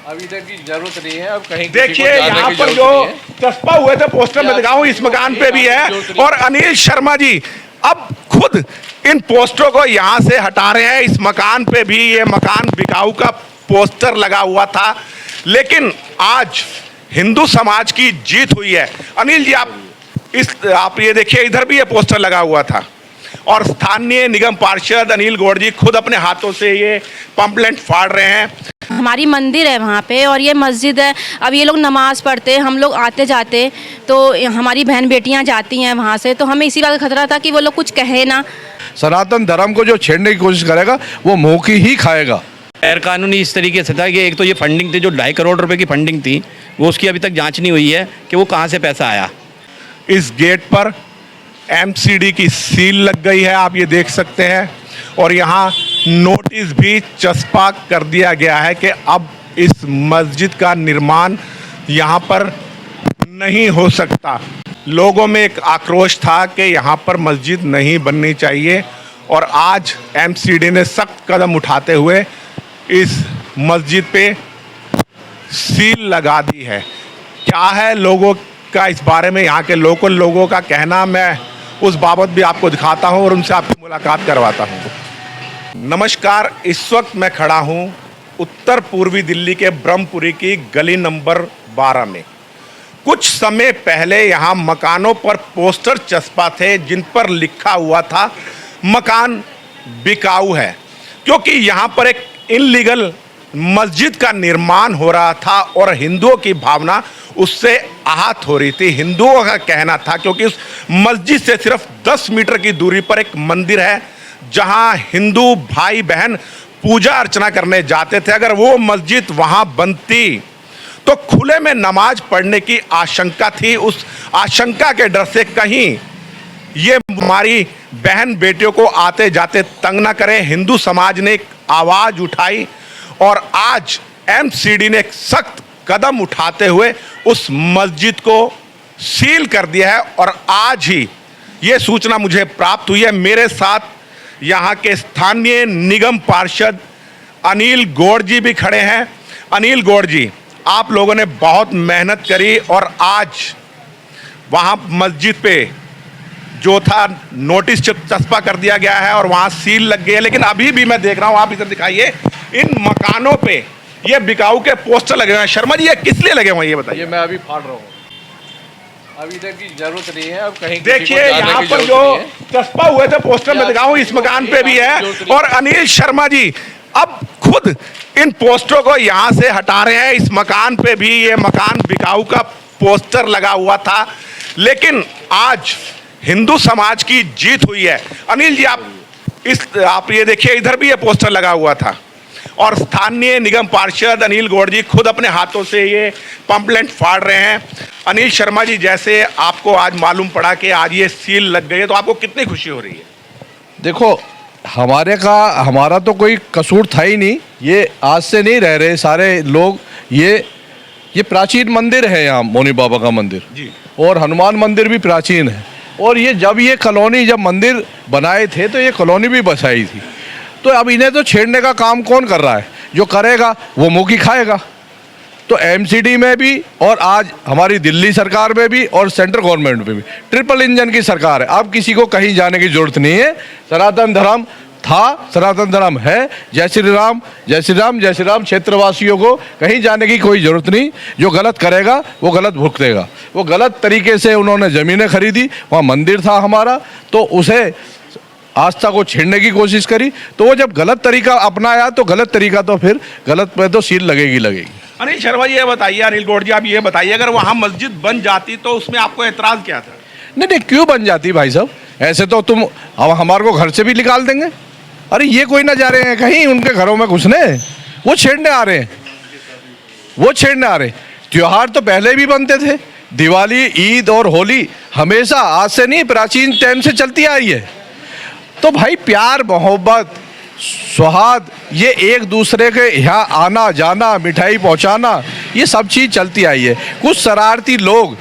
अभी तक की जरूरत नहीं है। अब कहीं देखिए यहाँ पर जो चस्पा हुए थे पोस्टर में दिखाऊं, इस मकान पे भी है। और अनिल शर्मा जी अब खुद इन पोस्टरों को यहाँ से हटा रहे हैं। इस मकान पे भी, ये मकान बिकाऊ का पोस्टर लगा हुआ था, लेकिन आज हिंदू समाज की जीत हुई है। अनिल जी आप ये देखिए, इधर भी ये पोस्टर लगा हुआ था और स्थानीय निगम पार्षद अनिल गौड़ जी खुद अपने हाथों से ये पंपलेट फाड़ रहे हैं। हमारी मंदिर है वहाँ पे और ये मस्जिद है। अब ये लोग नमाज़ पढ़ते, हम लोग आते जाते, तो हमारी बहन बेटियाँ जाती हैं वहाँ से, तो हमें इसी बात का खतरा था कि वो लोग कुछ कहे ना। सनातन धर्म को जो छेड़ने की कोशिश करेगा वो मुँह की ही खाएगा। गैर कानूनी इस तरीके से था कि एक तो ये फंडिंग थी, जो 2.5 करोड़ रुपए की फंडिंग थी, वो उसकी अभी तक जांच नहीं हुई है कि वो कहाँ से पैसा आया। इस गेट पर एमसीडी की सील लग गई है, आप ये देख सकते हैं। और यहाँ नोटिस भी चस्पा कर दिया गया है कि अब इस मस्जिद का निर्माण यहाँ पर नहीं हो सकता। लोगों में एक आक्रोश था कि यहाँ पर मस्जिद नहीं बननी चाहिए और आज एमसीडी ने सख्त कदम उठाते हुए इस मस्जिद पे सील लगा दी है। क्या है लोगों का इस बारे में, यहाँ के लोकल लोगों का कहना, मैं उस बाबत भी आपको दिखाता हूँ और उनसे आपकी मुलाकात करवाता हूँ। नमस्कार, इस वक्त मैं खड़ा हूँ उत्तर पूर्वी दिल्ली के ब्रह्मपुरी की गली नंबर 12 में। कुछ समय पहले यहाँ मकानों पर पोस्टर चस्पा थे जिन पर लिखा हुआ था मकान बिकाऊ है, क्योंकि यहाँ पर एक इनलीगल मस्जिद का निर्माण हो रहा था और हिंदुओं की भावना उससे आहत हो रही थी। हिंदुओं का कहना था, क्योंकि उस मस्जिद से सिर्फ 10 मीटर की दूरी पर एक मंदिर है जहां हिंदू भाई बहन पूजा अर्चना करने जाते थे। अगर वो मस्जिद वहां बनती तो खुले में नमाज पढ़ने की आशंका थी। उस आशंका के डर से कहीं ये हमारी बहन बेटियों को आते जाते तंग ना करें, हिंदू समाज ने एक आवाज़ उठाई और आज एमसीडी ने एक सख्त कदम उठाते हुए उस मस्जिद को सील कर दिया है। और आज ही ये सूचना मुझे प्राप्त हुई है। मेरे साथ यहाँ के स्थानीय निगम पार्षद अनिल गौड़ जी भी खड़े हैं। अनिल गौड़ जी, आप लोगों ने बहुत मेहनत करी और आज वहाँ मस्जिद पे जो था नोटिस चस्पा कर दिया गया है और वहाँ सील लग गई है, लेकिन अभी भी मैं देख रहा हूँ, आप इधर दिखाइए, इन मकानों पे ये बिकाऊ के पोस्टर लगे हुए हैं। शर्मा जी, ये किस लिए लगे हुए हैं ये बताइए। ये मैं अभी फाड़ रहा हूँ, अभी तक की जरूरत नहीं है। अब कहीं देखिए यहाँ पर जो चस्पा हुए थे पोस्टर में दिखाऊं, इस मकान पे भी है। और अनिल शर्मा जी अब खुद इन पोस्टरों को यहाँ से हटा रहे हैं। इस मकान पे भी, ये मकान बिकाऊ का पोस्टर लगा हुआ था, लेकिन आज हिंदू समाज की जीत हुई है। अनिल जी आप ये देखिए, इधर भी ये पोस्टर लगा हुआ था और स्थानीय निगम पार्षद अनिल गौड़ जी खुद अपने हाथों से ये पंपलेट फाड़ रहे हैं। अनिल शर्मा जी, जैसे आपको आज मालूम पड़ा कि आज ये सील लग गई है, तो आपको कितनी खुशी हो रही है? देखो, हमारा तो कोई कसूर था ही नहीं। ये आज से नहीं रह रहे सारे लोग। ये प्राचीन मंदिर है, यहाँ मोनी बाबा का मंदिर जी, और हनुमान मंदिर भी प्राचीन है। और ये कॉलोनी जब मंदिर बनाए थे तो ये कॉलोनी भी बसाई थी। तो अब इन्हें तो छेड़ने का काम कौन कर रहा है? जो करेगा वो मुँह की खाएगा। तो एमसीडी में भी और आज हमारी दिल्ली सरकार में भी और सेंट्रल गवर्नमेंट में भी ट्रिपल इंजन की सरकार है। अब किसी को कहीं जाने की जरूरत नहीं है। सनातन धर्म था, सनातन धर्म है। जय श्री राम, जय श्री राम, जय श्री राम। क्षेत्रवासियों को कहीं जाने की कोई ज़रूरत नहीं। जो गलत करेगा वो गलत भुगतेगा। वो गलत तरीके से उन्होंने ज़मीनें खरीदी, वहाँ मंदिर था हमारा, तो उसे आस्था को छेड़ने की कोशिश करी। तो वो जब गलत तरीका अपनाया तो गलत तरीका, तो फिर गलत पे तो सील लगेगी। अनिल शर्मा जी, ये बताइए, अनिल गौड़ जी आप ये बताइए, अगर वहाँ मस्जिद बन जाती तो उसमें आपको एतराज़ क्या था? नहीं, क्यों बन जाती भाई साहब? ऐसे तो तुम हमारे को घर से भी निकाल देंगे। अरे ये कोई ना जा रहे हैं कहीं उनके घरों में घुसने, वो छेड़ने आ रहे हैं। त्योहार तो पहले भी बनते थे, दिवाली, ईद और होली हमेशा, आज से नहीं, प्राचीन टाइम से चलती आ रही है। तो भाई प्यार, मोहब्बत, सौहार्द, ये एक दूसरे के यहाँ आना जाना, मिठाई पहुँचाना, ये सब चीज़ चलती आई है। कुछ शरारती लोग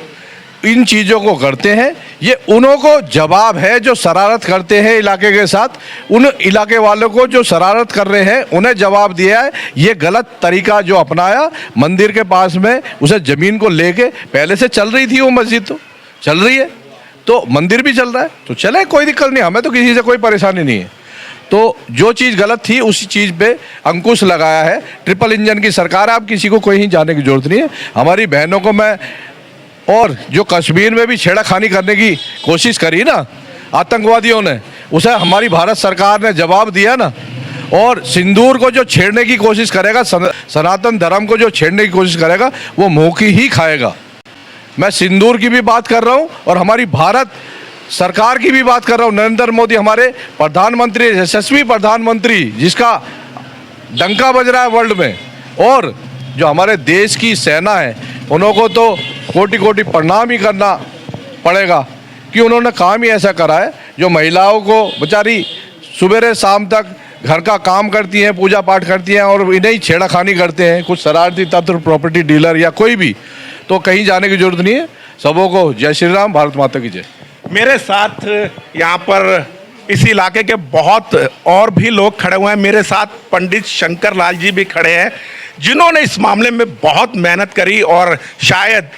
इन चीज़ों को करते हैं, ये उन्हों को जवाब है जो शरारत करते हैं इलाके के साथ। उन इलाके वालों को जो शरारत कर रहे हैं उन्हें जवाब दिया है। ये गलत तरीका जो अपनाया मंदिर के पास में, उसे ज़मीन को लेके, पहले से चल रही थी वो मस्जिद, तो चल रही है, तो मंदिर भी चल रहा है, तो चले, कोई दिक्कत नहीं, हमें तो किसी से कोई परेशानी नहीं है। तो जो चीज़ गलत थी उसी चीज़ पे अंकुश लगाया है। ट्रिपल इंजन की सरकार है, अब किसी को कहीं जाने की जरूरत नहीं है। हमारी बहनों को मैं, और जो कश्मीर में भी छेड़खानी करने की कोशिश करी ना आतंकवादियों ने, उसे हमारी भारत सरकार ने जवाब दिया ना। और सिंदूर को जो छेड़ने की कोशिश करेगा, सनातन धर्म को जो छेड़ने की कोशिश करेगा, वो मुँह की ही खाएगा। मैं सिंदूर की भी बात कर रहा हूँ और हमारी भारत सरकार की भी बात कर रहा हूँ। नरेंद्र मोदी हमारे प्रधानमंत्री, यशस्वी प्रधानमंत्री, जिसका डंका बज रहा है वर्ल्ड में, और जो हमारे देश की सेना है, उनको तो कोटि कोटि प्रणाम ही करना पड़ेगा कि उन्होंने काम ही ऐसा करा है जो महिलाओं को बेचारी सुबह शाम तक घर का काम करती हैं, पूजा पाठ करती हैं, और इन्हें ही छेड़खानी करते हैं कुछ शरारती तत्व, प्रॉपर्टी डीलर या कोई भी। तो कहीं जाने की जरूरत नहीं है। सबों को जय श्री राम, भारत माता की जय। मेरे साथ यहाँ पर इस इलाके के बहुत और भी लोग खड़े हुए हैं। मेरे साथ पंडित शंकर लाल जी भी खड़े हैं, जिन्होंने इस मामले में बहुत मेहनत करी, और शायद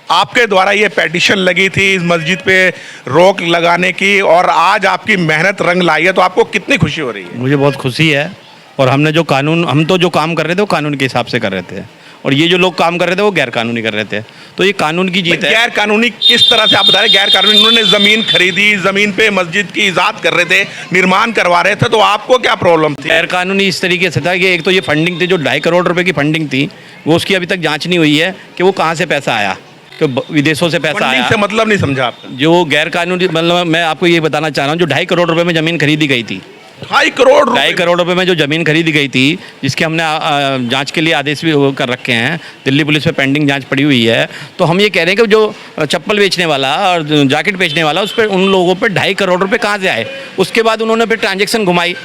आपके द्वारा ये पेटिशन लगी थी इस मस्जिद पे रोक लगाने की, और आज आपकी मेहनत रंग लाई है। तो आपको कितनी खुशी हो रही है? मुझे बहुत खुशी है। और हमने जो कानून, हम तो जो काम कर रहे थे वो कानून के हिसाब से कर रहे थे, और ये जो लोग काम कर रहे थे वो गैर कानूनी कर रहे थे। तो ये कानून की जीत है। गैर कानूनी किस तरह से आप बता रहे? गैर कानूनी, उन्होंने जमीन खरीदी, जमीन पे मस्जिद की इजाद कर रहे थे, निर्माण करवा रहे थे, तो आपको क्या प्रॉब्लम थी? गैर कानूनी इस तरीके से था कि एक तो ये फंडिंग थी, जो 2.5 करोड़ रुपए की फंडिंग थी, वो उसकी अभी तक जांच नहीं हुई है कि वो कहाँ से पैसा आया, कि विदेशों से पैसा आया। से मतलब नहीं समझा आपने? जो गैर कानूनी, मतलब मैं आपको ये बताना चाह रहा हूँ, जो 2.5 करोड़ रुपए में ज़मीन खरीदी गई थी, 2.5 करोड़ रुपए में जो ज़मीन खरीदी गई थी, जिसके हमने जांच के लिए आदेश भी कर रखे हैं, दिल्ली पुलिस पे पेंडिंग जांच पड़ी हुई है। तो हम ये कह रहे हैं कि जो चप्पल बेचने वाला और जैकेट बेचने वाला, उस पर, उन लोगों पे 2.5 करोड़ रुपए कहाँ से आए? उसके बाद उन्होंने फिर ट्रांजेक्शन घुमाई,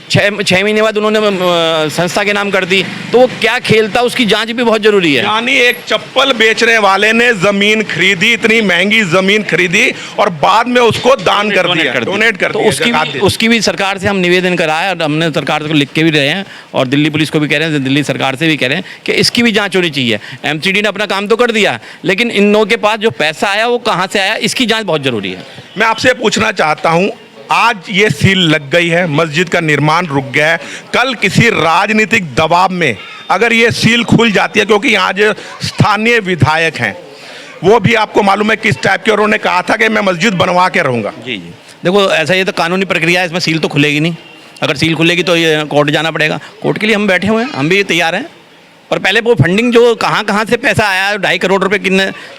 6 महीने बाद उन्होंने संस्था के नाम कर दी। तो वो क्या खेल था, उसकी जांच भी बहुत जरूरी है। यानी एक चप्पल बेचने वाले ने जमीन खरीदी, इतनी महंगी जमीन खरीदी, और बाद में उसको दान कर दिया, डोनेट कर दिया। तो उसकी भी सरकार से हम निवेदन करा है, और हमने सरकार को लिख के भी रहे हैं, और दिल्ली पुलिस को भी कह रहे हैं, दिल्ली सरकार से भी कह रहे हैं कि इसकी भी जांच होनी चाहिए। एमसीडी ने अपना काम तो कर दिया, लेकिन इन लोगों के पास जो पैसा आया वो कहाँ से आया, इसकी जाँच बहुत जरूरी है। मैं आपसे पूछना चाहता हूँ, आज ये सील लग गई है, मस्जिद का निर्माण रुक गया है, कल किसी राजनीतिक दबाव में अगर ये सील खुल जाती है, क्योंकि यहाँ जो स्थानीय विधायक हैं वो भी आपको मालूम है किस टाइप के, और उन्होंने कहा था कि मैं मस्जिद बनवा के रहूँगा। जी जी, देखो ऐसा, ये तो कानूनी प्रक्रिया है, इसमें सील तो खुलेगी नहीं। अगर सील खुलेगी तो ये कोर्ट जाना पड़ेगा। कोर्ट के लिए हम बैठे हुए हैं, हम भी तैयार हैं। पर पहले वो फंडिंग जो कहाँ से पैसा आया, 2.5 करोड़ रुपए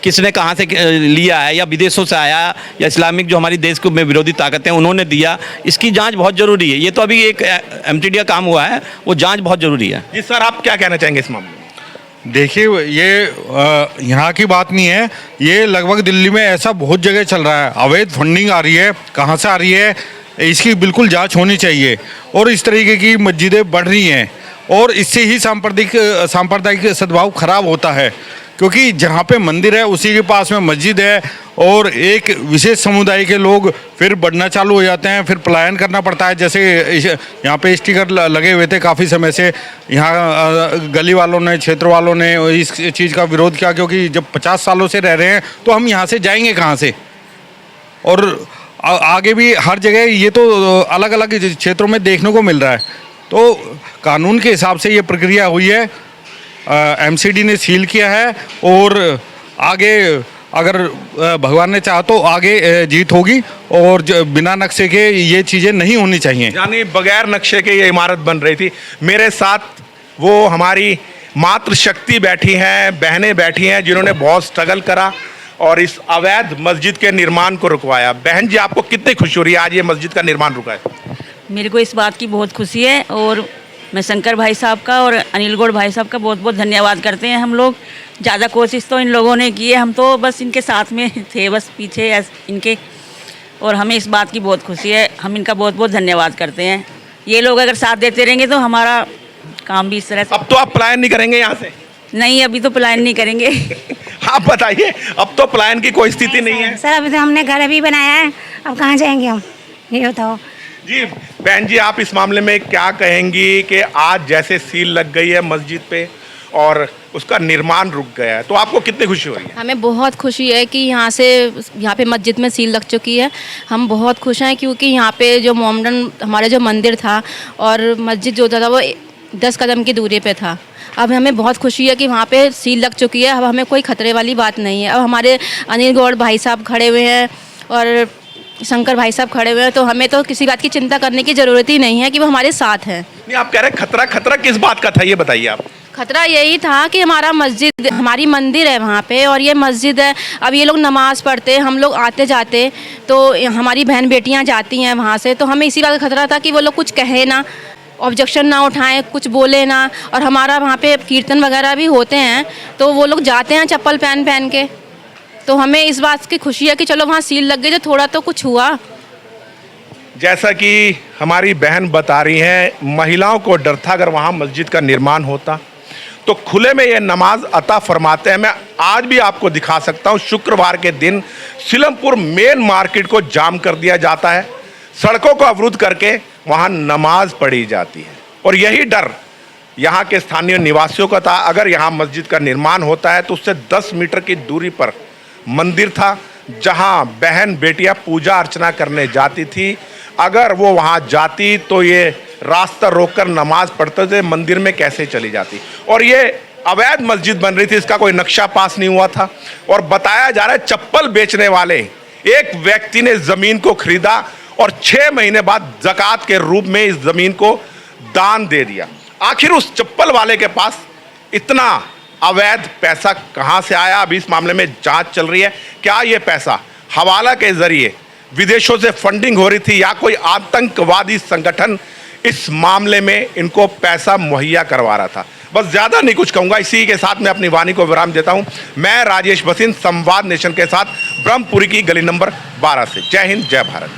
किसने कहाँ से लिया है, या विदेशों से आया, या इस्लामिक जो हमारी देश को में विरोधी ताकतें उन्होंने दिया, इसकी जांच बहुत ज़रूरी है। ये तो अभी एक एमसीडी का काम हुआ है, वो जांच बहुत ज़रूरी है। जी सर, आप क्या कहना चाहेंगे इस मामले में? देखिए, ये यहाँ की बात नहीं है, ये लगभग दिल्ली में ऐसा बहुत जगह चल रहा है। अवैध फंडिंग आ रही है, कहाँ से आ रही है, इसकी बिल्कुल जांच होनी चाहिए। और इस तरीके की मस्जिदें बढ़ रही हैं, और इससे ही सांप्रदायिक सद्भाव खराब होता है, क्योंकि जहाँ पे मंदिर है उसी के पास में मस्जिद है, और एक विशेष समुदाय के लोग फिर बढ़ना चालू हो जाते हैं, फिर पलायन करना पड़ता है। जैसे यहाँ पे स्टिकर लगे हुए थे काफ़ी समय से, यहाँ गली वालों ने, क्षेत्र वालों ने इस चीज़ का विरोध किया, क्योंकि जब 50 सालों से रह रहे हैं तो हम यहाँ से जाएंगे कहाँ से। और आगे भी हर जगह ये तो अलग अलग क्षेत्रों में देखने को मिल रहा है। तो कानून के हिसाब से ये प्रक्रिया हुई है, एमसीडी ने सील किया है, और आगे अगर भगवान ने चाहा तो आगे जीत होगी, और बिना नक्शे के ये चीज़ें नहीं होनी चाहिए। यानी बगैर नक्शे के ये इमारत बन रही थी। मेरे साथ वो हमारी मातृशक्ति बैठी हैं, बहनें बैठी हैं, जिन्होंने बहुत स्ट्रगल करा और इस अवैध मस्जिद के निर्माण को रुकवाया। बहन जी, आपको कितनी खुशी हो रही है आज ये मस्जिद का निर्माण रुका है? मेरे को इस बात की बहुत खुशी है, और मैं शंकर भाई साहब का और अनिल गौड़ भाई साहब का बहुत बहुत धन्यवाद करते हैं। हम लोग ज़्यादा कोशिश तो इन लोगों ने की है, हम तो बस इनके साथ में थे, बस पीछे इनके, और हमें इस बात की बहुत खुशी है। हम इनका बहुत बहुत धन्यवाद करते हैं। ये लोग अगर साथ देते रहेंगे तो हमारा काम भी इस तरह से। अब तो आप पलायन नहीं करेंगे यहाँ से? नहीं, अभी तो पलायन नहीं करेंगे। आप बताइए, अब तो पलायन की कोई स्थिति नहीं है। सर अभी तो हमने घर अभी बनाया है, अब कहाँ जाएंगे हम, ये बताओ। जी बहन जी, आप इस मामले में क्या कहेंगी कि आज जैसे सील लग गई है मस्जिद पे और उसका निर्माण रुक गया है, तो आपको कितनी खुशी हो रही है? हमें बहुत खुशी है कि यहाँ पे मस्जिद में सील लग चुकी है। हम बहुत खुश हैं क्योंकि यहाँ पे जो मोमडन हमारा जो मंदिर था और मस्जिद जो था वो 10 कदम की दूरी पे था। अब हमें बहुत खुशी है कि वहाँ पे सील लग चुकी है। अब हमें कोई खतरे वाली बात नहीं है। अब हमारे अनिल गौड़ भाई साहब खड़े हुए हैं और शंकर भाई साहब खड़े हुए हैं, तो हमें तो किसी बात की चिंता करने की ज़रूरत ही नहीं है कि वो हमारे साथ हैं। नहीं, आप कह रहे हैं खतरा, खतरा किस बात का था ये बताइए आप। खतरा यही था कि हमारी मंदिर है वहाँ पे और ये मस्जिद है। अब ये लोग नमाज़ पढ़ते, हम लोग आते जाते, तो हमारी बहन बेटियाँ जाती हैं वहाँ से, तो हमें इसी बात का खतरा था कि वो लोग कुछ कहे ना, ऑब्जेक्शन ना उठाएं, कुछ बोले ना। और हमारा वहाँ पे कीर्तन वगैरह भी होते हैं, तो वो लोग जाते हैं चप्पल पहन पहन के। तो हमें इस बात की खुशी है कि चलो वहाँ सील लग गई तो थोड़ा तो कुछ हुआ। जैसा कि हमारी बहन बता रही हैं, महिलाओं को डर था अगर वहाँ मस्जिद का निर्माण होता तो खुले में ये नमाज अता फरमाते हैं। मैं आज भी आपको दिखा सकता हूँ, शुक्रवार के दिन सीलमपुर मेन मार्केट को जाम कर दिया जाता है, सड़कों को अवरुद्ध करके वहाँ नमाज पढ़ी जाती है। और यही डर यहाँ के स्थानीय निवासियों का था, अगर यहाँ मस्जिद का निर्माण होता है तो उससे 10 मीटर की दूरी पर मंदिर था जहाँ बहन बेटियाँ पूजा अर्चना करने जाती थी। अगर वो वहाँ जाती तो ये रास्ता रोककर नमाज पढ़ते थे, मंदिर में कैसे चली जाती। और ये अवैध मस्जिद बन रही थी, इसका कोई नक्शा पास नहीं हुआ था। और बताया जा रहा है चप्पल बेचने वाले एक व्यक्ति ने ज़मीन को खरीदा और 6 महीने बाद ज़कात के रूप में इस ज़मीन को दान दे दिया। आखिर उस चप्पल वाले के पास इतना अवैध पैसा कहाँ से आया? अभी इस मामले में जांच चल रही है। क्या ये पैसा हवाला के जरिए विदेशों से फंडिंग हो रही थी या कोई आतंकवादी संगठन इस मामले में इनको पैसा मुहैया करवा रहा था? बस ज़्यादा नहीं कुछ कहूँगा। इसी के साथ मैं अपनी वाणी को विराम देता हूँ। मैं राजेश बसिन, संवाद नेशन के साथ, ब्रह्मपुरी की गली नंबर 12 से। जय हिंद, जय भारत।